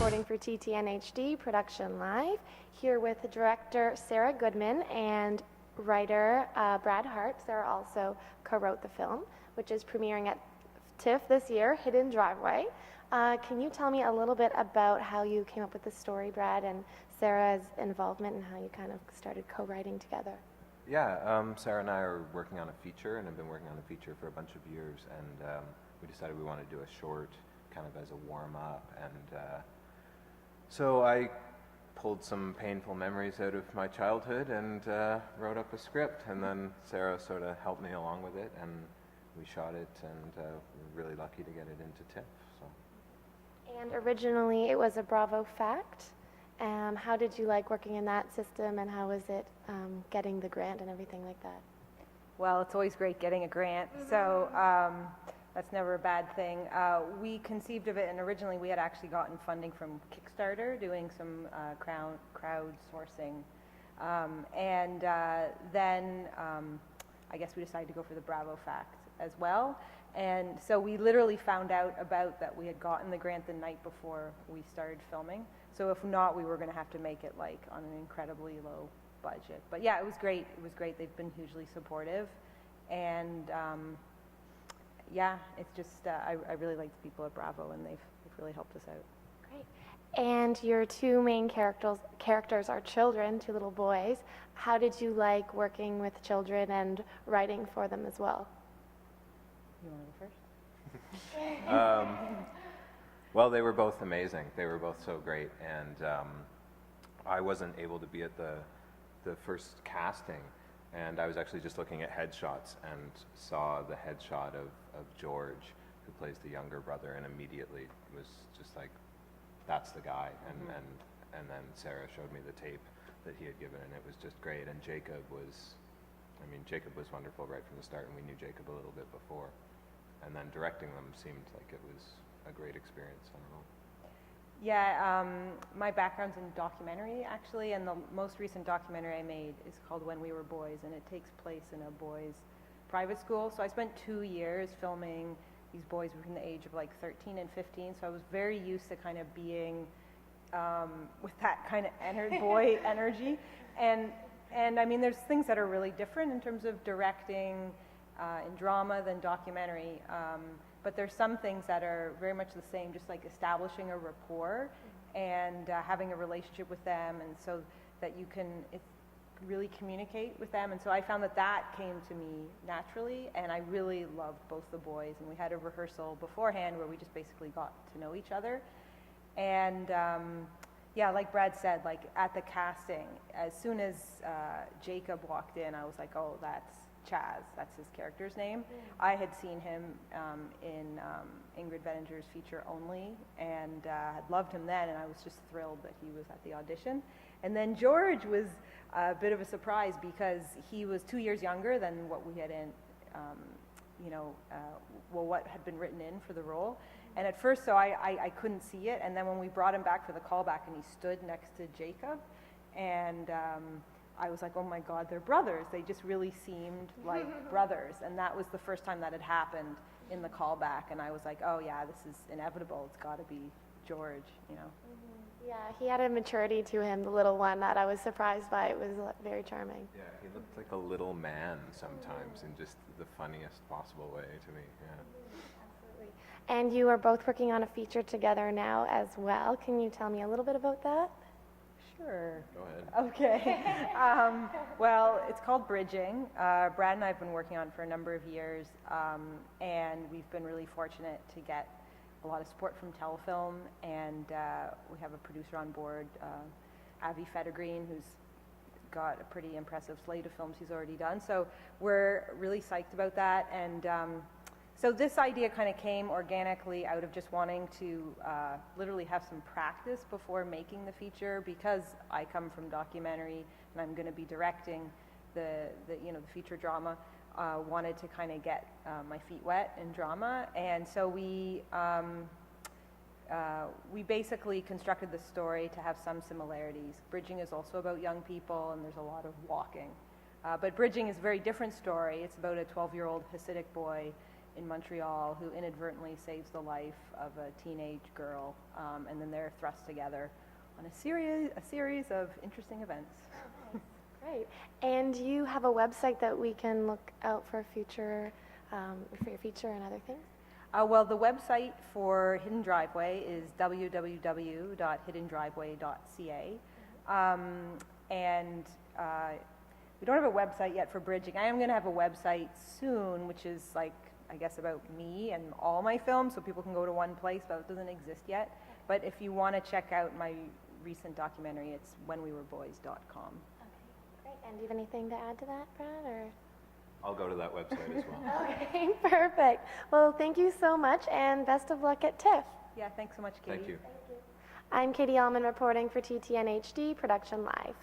reporting for TTN-HD Production Live, here with director Sarah Goodman and writer Brad Hart. Sarah also co-wrote the film, which is premiering at TIFF this year, Hidden Driveway. Can you tell me a little bit about how you came up with the story, Brad, and Sarah's involvement and how you kind of started co-writing together? Yeah, Sarah and I are working on a feature and have been working on a feature for a bunch of years, and we decided we wanted to do a short kind of as a warm-up, and so I pulled some painful memories out of my childhood and wrote up a script, and then Sarah sort of helped me along with it, and we shot it, and we're really lucky to get it into TIFF. So. And originally it was a Bravo Fact. How did you like working in that system, and how was it getting the grant and everything like that? Well, it's always great getting a grant, so that's never a bad thing. We conceived of it, and originally we had actually gotten funding from Kickstarter, doing some crowdsourcing, and then I guess we decided to go for the Bravo Fact as well. And so we literally found out about that we had gotten the grant the night before we started filming. So if not, we were going to have to make it like on an incredibly low budget. But yeah, it was great. It was great. They've been hugely supportive, and yeah, it's just I really like the people at Bravo, and they've really helped us out. Great. And your two main characters are children, two little boys. How did you like working with children and writing for them as well? You want to go first? Well, they were both amazing. They were both so great, and I wasn't able to be at the first casting, and I was actually just looking at headshots and saw the headshot of George, who plays the younger brother, and immediately was just like, that's the guy. And then Sarah showed me the tape that he had given, and it was just great. And Jacob was wonderful right from the start, and we knew Jacob a little bit before. And then directing them seemed like it was a great experience. I don't know. Yeah, my background's in documentary actually, and the most recent documentary I made is called When We Were Boys, and it takes place in a boys' private school. So I spent 2 years filming these boys between the age of like 13 and 15, so I was very used to kind of being with that kind of boy energy. And I mean, there's things that are really different in terms of directing in drama than documentary, but there's some things that are very much the same, just like establishing a rapport and having a relationship with them, and so that you can really communicate with them. And so I found that came to me naturally, and I really loved both the boys, and we had a rehearsal beforehand where we just basically got to know each other. And yeah, like Brad said, like at the casting, as soon as Jacob walked in, I was like, oh, that's Chaz, that's his character's name. I had seen him in Ingrid Veninger's feature Only, and had loved him then, and I was just thrilled that he was at the audition. And then George was a bit of a surprise because he was 2 years younger than what we had what had been written in for the role. And at first, so I couldn't see it, and then when we brought him back for the callback and he stood next to Jacob, and I was like, oh my God, they're brothers. They just really seemed like brothers. And that was the first time that had happened in the callback. And I was like, oh yeah, this is inevitable. It's got to be George, you know. Yeah, he had a maturity to him, the little one, that I was surprised by. It was very charming. Yeah, he looked like a little man sometimes in just the funniest possible way to me. Yeah. Absolutely. And you are both working on a feature together now as well. Can you tell me a little bit about that? Sure. Go ahead. Okay. Well, it's called Bridging. Brad and I have been working on it for a number of years, and we've been really fortunate to get a lot of support from Telefilm, and we have a producer on board, Avi Fettergreen, who's got a pretty impressive slate of films he's already done. So we're really psyched about that, and so this idea kind of came organically out of just wanting to literally have some practice before making the feature, because I come from documentary and I'm going to be directing the feature drama. Wanted to kind of get my feet wet in drama, and so we basically constructed the story to have some similarities. Bridging is also about young people, and there's a lot of walking. But Bridging is a very different story. It's about a 12-year-old Hasidic boy in Montreal who inadvertently saves the life of a teenage girl, and then they're thrust together on a series of interesting events. Great. And you have a website that we can look out for future, for your feature and other things? Well, the website for Hidden Driveway is www.hiddendriveway.ca. And we don't have a website yet for bridging. I am going to have a website soon, which is like, I guess, about me and all my films, so people can go to one place, but it doesn't exist yet. But if you want to check out my recent documentary, it's whenwewere.boys.com. Okay, great. And do you have anything to add to that, Brad, or? I'll go to that website as well. Okay, perfect. Well, thank you so much, and best of luck at TIFF. Yeah, thanks so much, Katie. Thank you. I'm Katie Uhlmann reporting for TTN-HD Production Live.